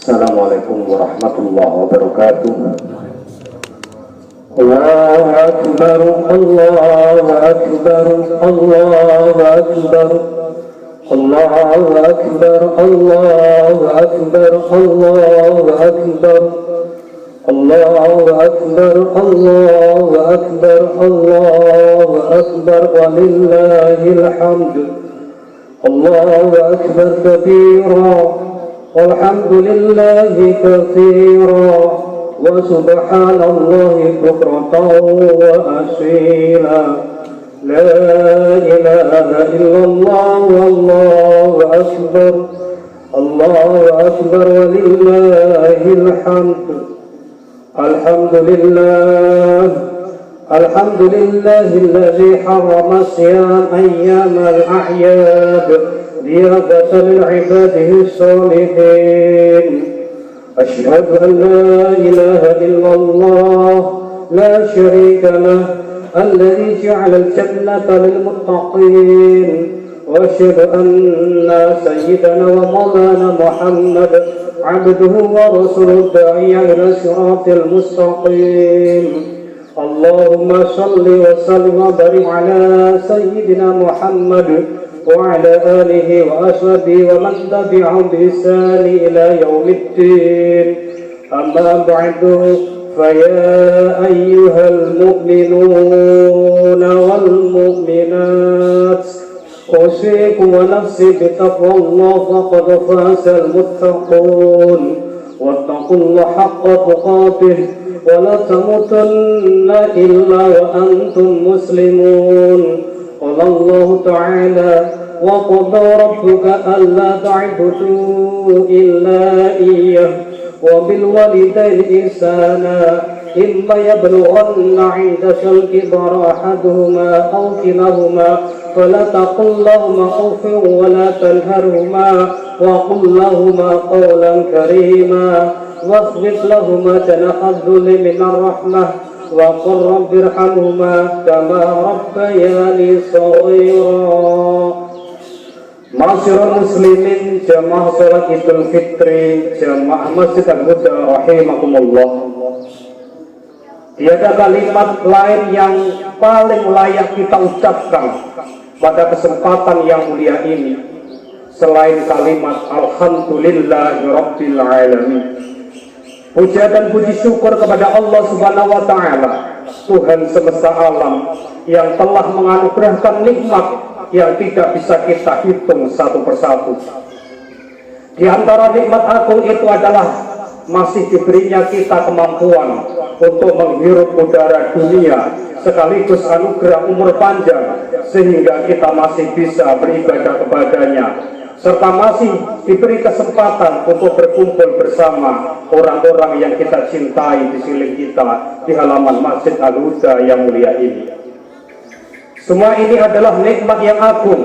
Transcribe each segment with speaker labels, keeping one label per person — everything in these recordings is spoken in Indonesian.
Speaker 1: Assalamualaikum warahmatullahi wabarakatuh. Allahu akbar, Allahu akbar, Allahu akbar, Allahu akbar, Allahu akbar, Allahu akbar, Allahu akbar, Allahu akbar, Allahu akbar, walillahil hamd. Allahu akbar kabira, walhamdulillahi katsira, wa subhanallahi bukratan wa asila. La ilaha illallah, wallahu akbar, Allahu akbar, walillahil hamd. Alhamdulillah, alhamdulillahilladzi harrama siyam ayyamal a'yad riyadatan li'ibadihi sholihin. Asyhadu an la ilaha illallah la syarika lah alladzi ja'ala al-jannata lil muttaqin, wa asyhadu anna sayyidana wa maulana Muhammad abduhu wa rasuluhu da'iya ila siratil mustaqim. Allahumma salli wa sallim wa barik ala sayyidina Muhammad wa ala alihi wa ashabihi wa man tabi'ahum bi ihsani ila yaumiddin. Amma ba'du, fa ya ayyuhal mu'minuna wal mu'minat, usikum wa nafsi bi taqwallah, faqad fazal muttaqun. Wattaqullaha haqqa tuqatih wa la tamutunna illa wa antum muslimun. Qala Allah ta'ala, wa qada rabbuka alla ta'budu illa iyyah wa bil walidayni ihsana imma yablughanna 'indaka al-kibara ahaduhuma aw kilahuma fala taqul lahumā uffin wa la tanharhumā wa qul lahumā qawlan karīmā wakhfid lahumā janāha adh-dhulli minar rahmah wa qur rabbi irhamhumā kamā rabbayānī shaghīrā. Ma'asyiral muslimin, jamaah salat Idul Fitri, jamaah Masjid Al-Huda rahimakumullah. Tiada kalimat lain yang paling layak kita ucapkan pada kesempatan yang mulia ini selain kalimat alhamdulillahi rabbil alamin. Puja dan puji syukur kepada Allah Subhanahu wa taala, Tuhan semesta alam yang telah menganugerahkan nikmat yang tidak bisa kita hitung satu persatu. Di antara nikmat agung itu adalah masih diberinya kita kemampuan untuk menghirup udara dunia, sekaligus anugerah umur panjang sehingga kita masih bisa beribadah kepadanya, serta masih diberi kesempatan untuk berkumpul bersama orang-orang yang kita cintai di sisi kita di halaman Masjid Al-Huda yang mulia ini. Semua ini adalah nikmat yang agung,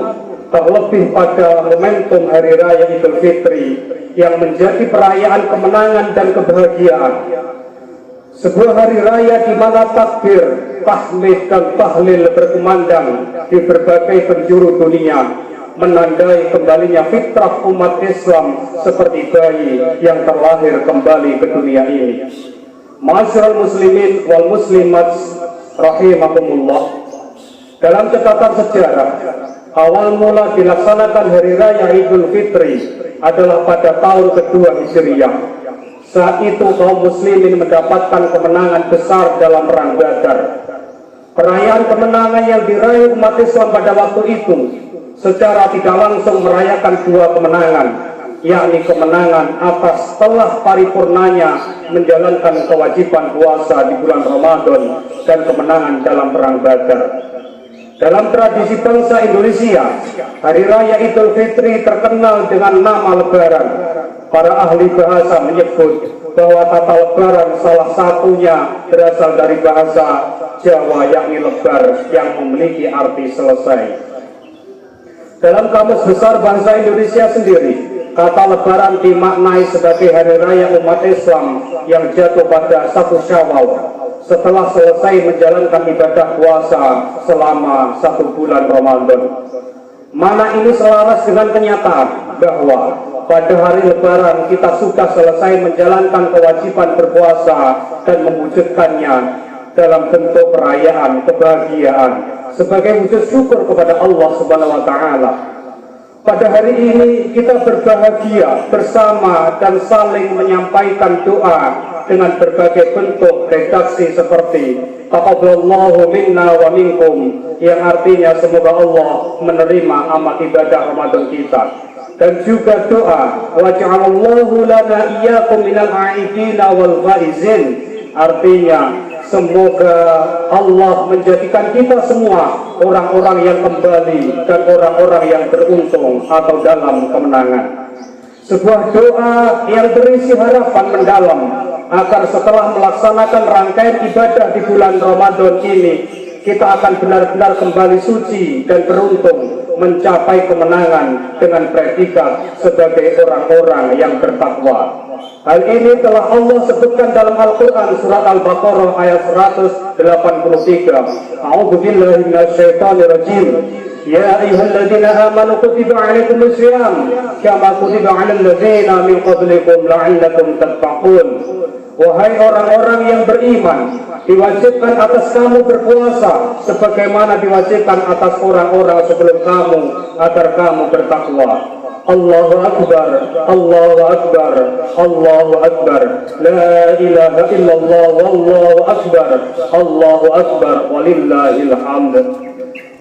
Speaker 1: terlebih pada momentum Hari Raya Idul Fitri yang menjadi perayaan kemenangan dan kebahagiaan. Sebuah hari raya di mana takbir, tahmid dan tahlil berkumandang di berbagai penjuru dunia, menandai kembalinya fitrah umat Islam seperti bayi yang terlahir kembali ke dunia ini. Ma'asyiral muslimin wal muslimat rahimakumullah. Dalam catatan sejarah, awal mula dilaksanakan Hari Raya Idul Fitri adalah pada tahun kedua Hijriah. Saat itu kaum muslimin mendapatkan kemenangan besar dalam perang Badar. Perayaan kemenangan yang diraih umat Islam pada waktu itu secara tidak langsung merayakan dua kemenangan, yakni kemenangan atas telah paripurnanya menjalankan kewajiban puasa di bulan Ramadan dan kemenangan dalam perang Badar. Dalam tradisi bangsa Indonesia, Hari Raya Idul Fitri terkenal dengan nama Lebaran. Para ahli bahasa menyebut bahwa kata Lebaran salah satunya berasal dari bahasa Jawa, yakni lebar, yang memiliki arti selesai. Dalam Kamus Besar Bahasa Indonesia sendiri, kata Lebaran dimaknai sebagai hari raya umat Islam yang jatuh pada 1 Syawal setelah selesai menjalankan ibadah puasa selama 1 bulan Ramadan. Mana ini selaras dengan kenyataan bahwa pada hari Lebaran kita sudah selesai menjalankan kewajiban berpuasa dan mewujudkannya dalam bentuk perayaan, kebahagiaan, sebagai wujud syukur kepada Allah Subhanahu wa Ta'ala. Pada hari ini kita berbahagia bersama dan saling menyampaikan doa dengan berbagai bentuk redaksi seperti taqabbalallahu minna wa minkum, yang artinya semoga Allah menerima amal ibadah Ramadan kita, dan juga doa waj'alallahu lana iyyakum minal a'idina wal faizin, artinya semoga Allah menjadikan kita semua orang-orang yang kembali dan orang-orang yang beruntung atau dalam kemenangan. Sebuah doa yang berisi harapan mendalam agar setelah melaksanakan rangkaian ibadah di bulan Ramadan ini, kita akan benar-benar kembali suci dan beruntung mencapai kemenangan dengan predikat sebagai orang-orang yang bertakwa. Hal ini telah Allah sebutkan dalam Al-Quran surat Al-Baqarah ayat 183. A'udzubillahi minasyaitonirrajim. Ya ayyuhalladzina amanu kutiba 'alaikumus syiyam kama kutiba 'alal ladzina min qablikum la'allakum tattaqun. Wahai orang-orang yang beriman, diwajibkan atas kamu berpuasa sebagaimana diwajibkan atas orang-orang sebelum kamu agar kamu bertakwa. Allahu Akbar, Allahu Akbar, Allahu Akbar, la ilaha illallah, wallahu Akbar, Allahu Akbar, walillahil hamd.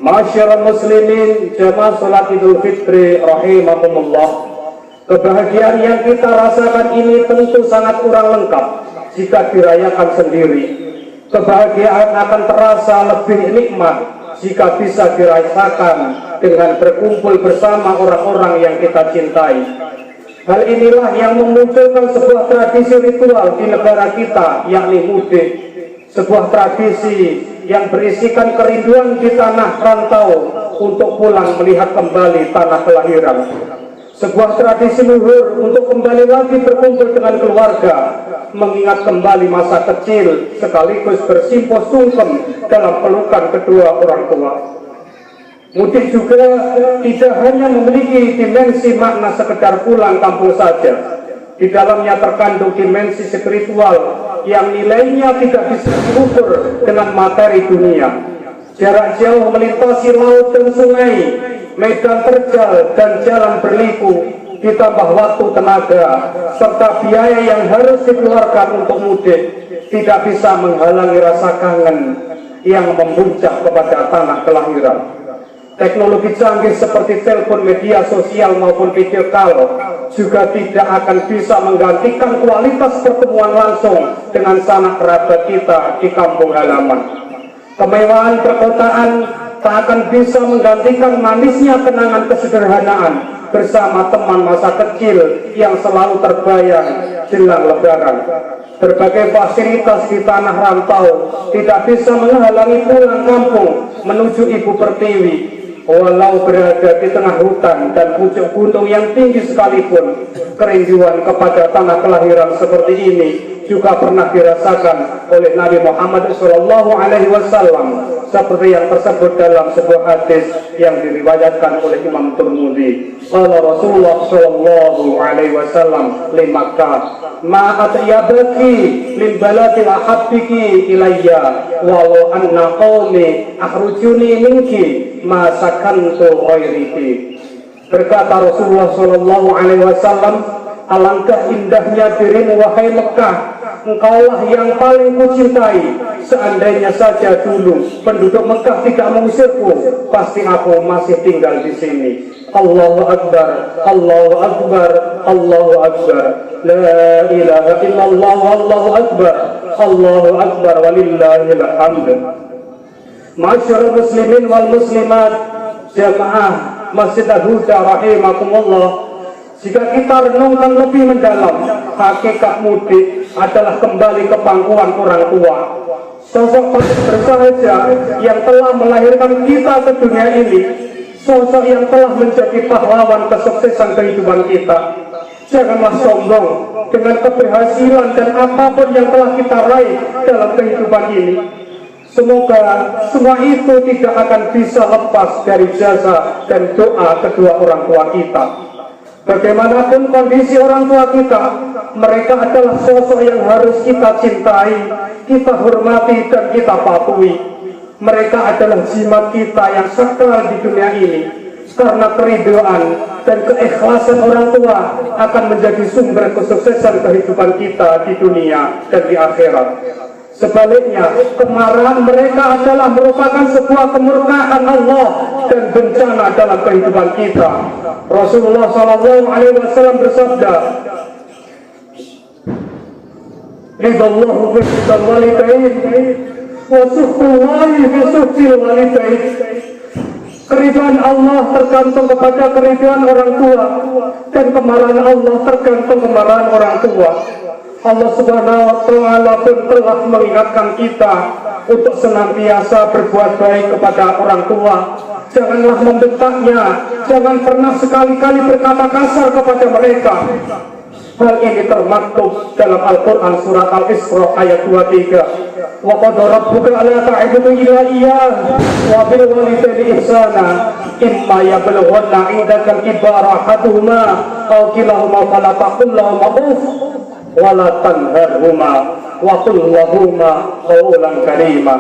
Speaker 1: Masyarul muslimin, jamaah salat Idul Fitri rahimakumullah. Kebahagiaan yang kita rasakan ini tentu sangat kurang lengkap jika dirayakan sendiri. Kebahagiaan akan terasa lebih nikmat jika bisa dirasakan dengan berkumpul bersama orang-orang yang kita cintai. Hal inilah yang memunculkan sebuah tradisi ritual di negara kita, yakni mudik. Sebuah tradisi yang berisikan kerinduan di tanah rantau untuk pulang melihat kembali tanah kelahiran. Sebuah tradisi luhur untuk kembali lagi berkumpul dengan keluarga, mengingat kembali masa kecil sekaligus bersimpuh sungkem dalam pelukan kedua orang tua. Mudik juga tidak hanya memiliki dimensi makna sekedar pulang kampung saja. Di dalamnya terkandung dimensi spiritual yang nilainya tidak bisa diukur dengan materi dunia. Jarak jauh melintasi laut dan sungai, medan terjal dan jalan berliku, ditambah waktu, tenaga, serta biaya yang harus dikeluarkan untuk mudik, tidak bisa menghalangi rasa kangen yang memuncak kepada tanah kelahiran. Teknologi canggih seperti telepon, media sosial maupun video call juga tidak akan bisa menggantikan kualitas pertemuan langsung dengan sanak kerabat kita di kampung halaman. Kemewahan perkotaan tak akan bisa menggantikan manisnya kenangan kesederhanaan bersama teman masa kecil yang selalu terbayang jelang Lebaran. Berbagai fasilitas di tanah rantau tidak bisa menghalangi pulang kampung menuju ibu pertiwi. Walau berada di tengah hutan dan pucuk gunung yang tinggi sekalipun, kerinduan kepada tanah kelahiran seperti ini juga pernah dirasakan oleh Nabi Muhammad SAW, seperti yang tersebut dalam sebuah hadis yang diriwayatkan oleh Imam Tirmidzi. Qala Rasulullah SAW li Makkah, ma atyabaki min baladi ahabbiki ilayya walau anna qaumi akhrujuni minki ma sakantu ghairiki. Berkata Rasulullah SAW, alangkah indahnya dirimu wahai Mekah, engkaulah yang paling kucintai. Seandainya saja dulu penduduk Mekah tidak mengusirku, pasti aku masih tinggal di sini. Allahu Akbar, Allahu Akbar, Allahu Akbar, la ilaha illallah, Allahu Akbar, Allahu Akbar, walillahil hamd. Masyarul muslimin wal muslimat, jamaah Masjid Al-Huda rahimakumullah, jika kita renungkan lebih mendalam, hakikat mudik adalah kembali ke pangkuan orang tua. Sosok bersahaja yang telah melahirkan kita ke dunia ini, sosok yang telah menjadi pahlawan kesuksesan kehidupan kita. Janganlah sombong dengan keberhasilan dan apapun yang telah kita raih dalam kehidupan ini. Semoga semua itu tidak akan bisa lepas dari jasa dan doa kedua orang tua kita. Bagaimanapun kondisi orang tua kita, mereka adalah sosok yang harus kita cintai, kita hormati, dan kita patuhi. Mereka adalah jimat kita yang sakral di dunia ini. Karena keridhaan dan keikhlasan orang tua akan menjadi sumber kesuksesan kehidupan kita di dunia dan di akhirat. Sebaliknya, kemarahan mereka adalah merupakan sebuah kemurkaan Allah dan bencana dalam kehidupan kita. Rasulullah SAW bersabda, "Ridallahu fi ridal walidain, wa sukhtullahi fi sukhtil walidain." Keridhaan Allah tergantung kepada keridhaan orang tua, dan kemarahan Allah tergantung kemarahan orang tua. Allah Subhanahu wa Ta'ala pun telah mengingatkan kita untuk senantiasa berbuat baik kepada orang tua. Janganlah membentaknya, jangan pernah sekali-kali berkata kasar kepada mereka. Hal ini termaktub dalam Al-Quran surat Al-Isra ayat 23. Wa qad rabbuka alla ta'budu illa iyyah wa bil walidayni ihsana imma yablughanna 'indaka al-kibara ahaduhuma aw kilahuma fala taqul lahumā uff wa la tanharhumā wa qul lahumā qawlan karīmā.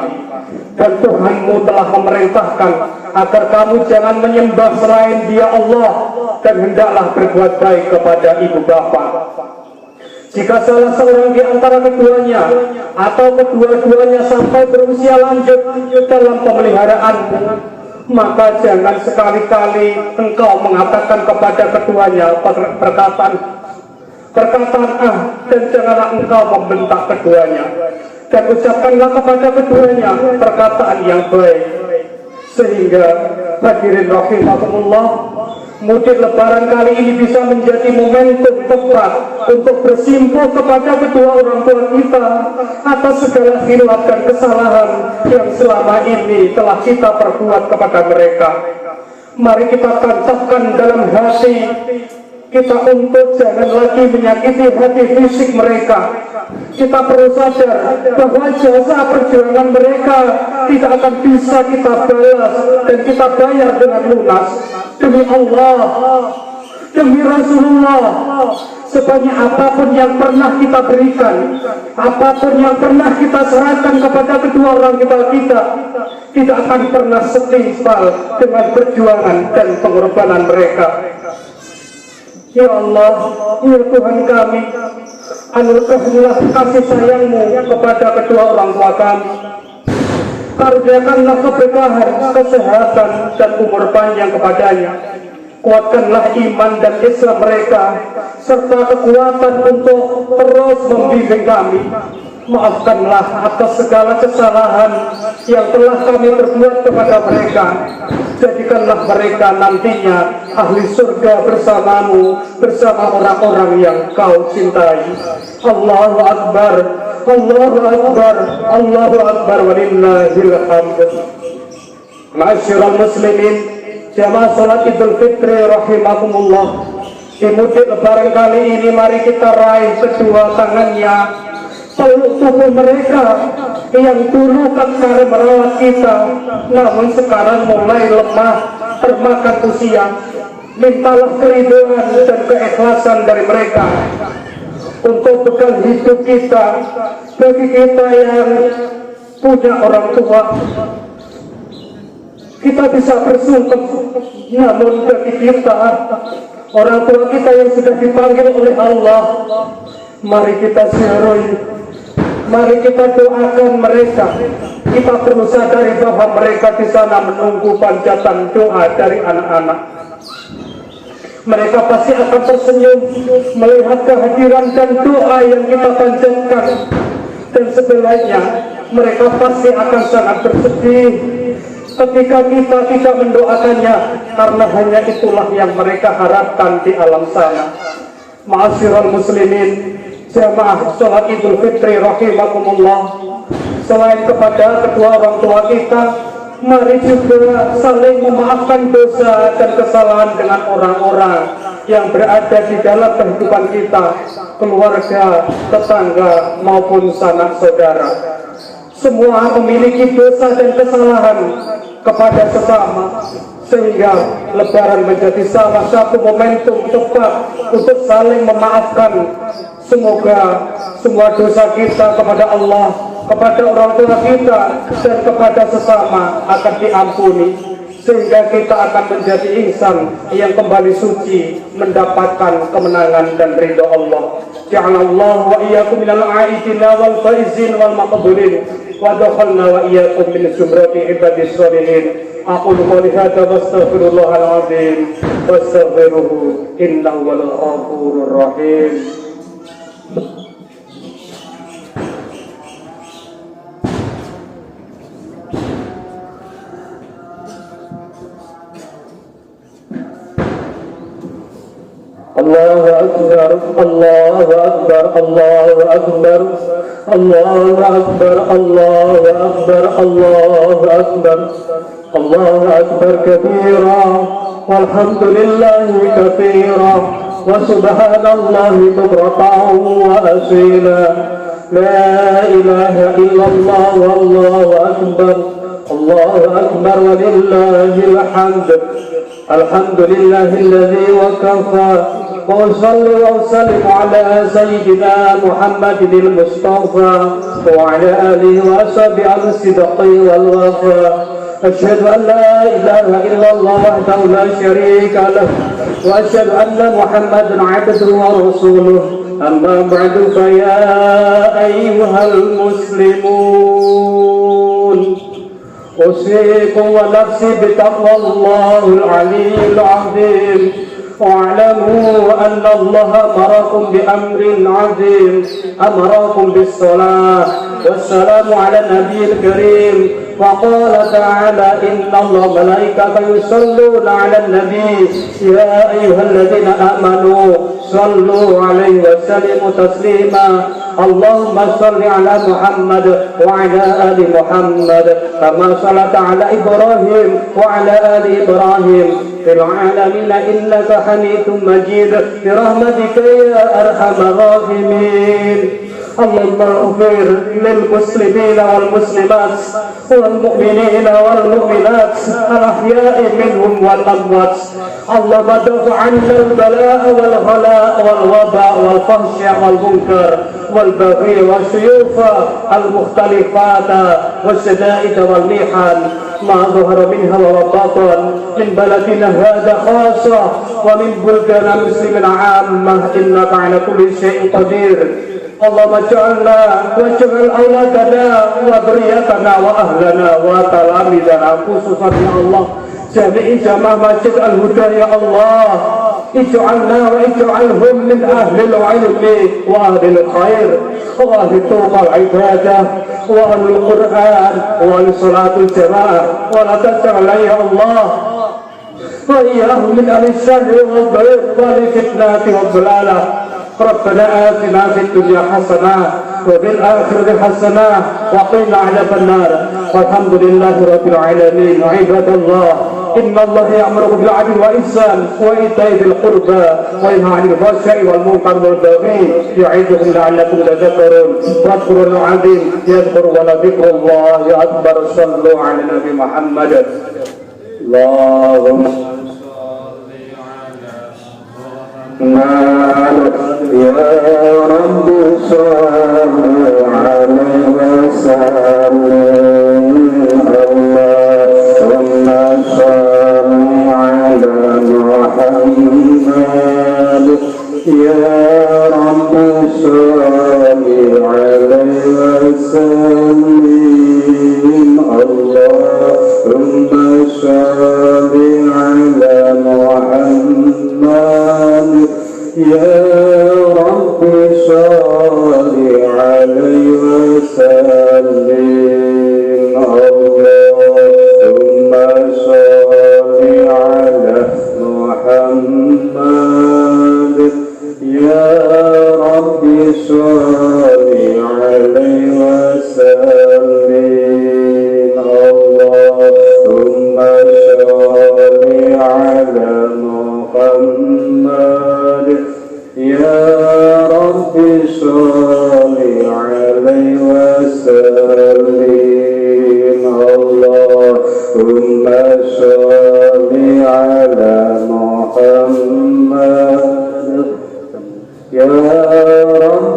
Speaker 1: Dan Tuhanmu telah memerintahkan agar kamu jangan menyembah selain Dia Allah, dan hendaklah berbuat baik kepada ibu bapa. Jika salah seorang di antara keduanya atau kedua-duanya sampai berusia lanjut dalam pemeliharaanmu, maka jangan sekali-kali engkau mengatakan kepada keduanya perkataan dan janganlah engkau membentak keduanya, dan ucapkanlah kepada keduanya perkataan yang baik. Sehingga hadirin rahimakumullah, mudik lebaran kali ini bisa menjadi momentum tepat untuk bersimpuh kepada kedua orang tua kita atas segala khilaf dan kesalahan yang selama ini telah kita perbuat kepada mereka. Mari kita tancapkan dalam hati kita untuk jangan lagi menyakiti hati fisik mereka. Kita perlu sadar bahwa jasa perjuangan mereka tidak akan bisa kita balas dan kita bayar dengan lunas. Demi Allah, demi Rasulullah, sebanyak apapun yang pernah kita berikan, apapun yang pernah kita serahkan kepada kedua orang kita tidak akan pernah setimpal dengan perjuangan dan pengorbanan mereka. Ya Allah, ya Tuhan kami, anugerahkanlah kasih sayang-Mu kepada kedua orang tua kami. Karuniakanlah keberkahan, kesehatan, dan umur panjang kepadanya. Kuatkanlah iman dan Islam mereka, serta kekuatan untuk terus membimbing kami. Maafkanlah atas segala kesalahan yang telah kami perbuat kepada mereka. Jadikanlah mereka nantinya ahli surga bersamamu, bersama orang-orang yang Kau cintai. Allahu Akbar, Allahu Akbar, Allahu Akbar, walillahil hamd. Ma'asyiral muslimin, jamaah salat Idul Fitri rahimakumullah. Di mudik lebaran kali ini mari kita raih kedua tangannya, peluk tubuh mereka yang dulu kekar merawat kita, namun sekarang mulai lemah termakan usia. Mintalah keridhaan dan keikhlasan dari mereka untuk bekal hidup kita. Bagi kita yang punya orang tua, kita bisa bersungkem, namun bagi kita orang tua kita yang sudah dipanggil oleh Allah, mari kita ziarahi, mari kita doakan mereka. Kita perlu sadari bahwa mereka di sana menunggu panjatan doa dari anak-anak. Mereka pasti akan tersenyum melihat kehadiran dan doa yang kita panjatkan, dan sebaliknya mereka pasti akan sangat bersedih ketika kita tidak mendoakannya, karena hanya itulah yang mereka harapkan di alam sana. Ma'asyiral muslimin, jamaah sholat Idul Fitri rahimakumullah, selain kepada kedua orang tua kita, mari juga saling memaafkan dosa dan kesalahan dengan orang-orang yang berada di dalam kehidupan kita, keluarga, tetangga, maupun sanak saudara. Semua memiliki dosa dan kesalahan kepada sesama. sehingga Lebaran menjadi salah satu momentum tepat untuk saling memaafkan. Semoga semua dosa kita kepada Allah, kepada orang tua kita, dan kepada sesama akan diampuni, sehingga kita akan menjadi insan yang kembali suci, mendapatkan kemenangan dan ridha Allah. Ja'alallahu wa iyyakum minal aidina wal faizin wal maqbulin wa dakhalna wa iyyakum min zumrati ibadis sholihin. Aqulu qouli hadza wastaghfirullahal azim wastaghfiruhu innahu wal ghafurur rahim. الله أكبر الله أكبر الله أكبر الله أكبر الله أكبر الله أكبر الله أكبر كبيرا والحمد لله كثيرا وسبحان الله بكرة وأصيلا لا إله إلا الله والله أكبر الله أكبر ولله الحمد الحمد لله الذي وكفى وأصلي وأسلم على سيدنا محمد المصطفى وعلى آله وأصحابه على الصدق والوفاء. أشهد أن لا إله إلا الله وحده لا شريك له وأشهد أن محمدا عبده ورسوله. أما بعد فيا أيها المسلمون أوصيكم ونفسي بتقوى الله العلي العظيم واعلموا أن الله أمركم بأمر عظيم أمركم بالصلاة والسلام على النبي الكريم وقال تعالى إن الله وملائكته يصلون على النبي يا أيها الذين آمنوا صلوا عليه وسلموا تسليما اللهم صل على محمد وعلى آل محمد كما صليت على إبراهيم وعلى آل إبراهيم في العالمين إنك حميد مجيد برحمتك يا أرحم الراحمين. اللهم اغفر للمسلمين والمسلمات والمؤمنين والمؤمنات الأحياء منهم والأموات. اللهم ادفع عنا البلاء والغلاء والوباء والفحش والمنكر والبغي والسيوف المختلفات والشدائد والمحن ما ظهر منها وبطن من بلدنا هذا خاصة ومن بلدان المسلمين عامة إنك على كل شيء قدير. اللهم اجعلنا واجعل أولادنا وذريتنا وأهلنا وتلاميذنا خصوصا يا الله جميع جماعة مسجد الهدى يا الله اجعلنا واجعلهم من أهل العلم وأهل الخير وأهل التوبة العبادة وأهل القرآن وأهل صلاة الجماعة ولا تجعل يا الله وإياهم من أهل الشر والضيق والفتنة والضلالة. ربنا آتنا في الدنيا حسنة وفي الآخرة حسنة وقنا عذاب النار والحمد لله رب العالمين. عباد الله إن الله يأمركم بالعدل والإحسان وإيتاء ذي القربى وينهى عن الفحشاء والمنكر والبغي يعظكم لعلكم تذكرون. واذكروا العظيم يذكر ولذكر الله أكبر. صلوا على النبي محمد. اللهم يا رب صل عليه وسلم. اللهم صل على محمد يا رب صل عليه وسلم. اللهم صل على محمد يا رب صل عليه وسلم. اللهم صل على محمد يا رب صل عليه وسلم. اللهم صل على محمد يا رب صل عليه وسلم. اللهم صل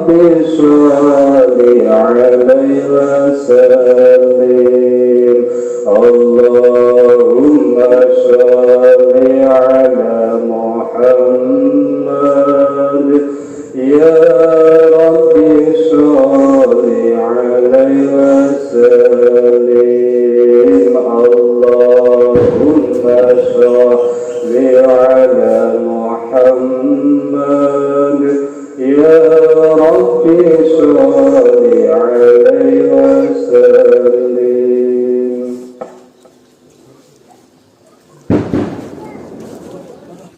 Speaker 1: Rabbi sholli alaihi wasallim. Allahumma sholli ala Muhammad. Ya Rabbi sholli alaihi wasallim. Allahumma sholli ala Muhammad. Ya Rabbi sholli alaihi wasallim.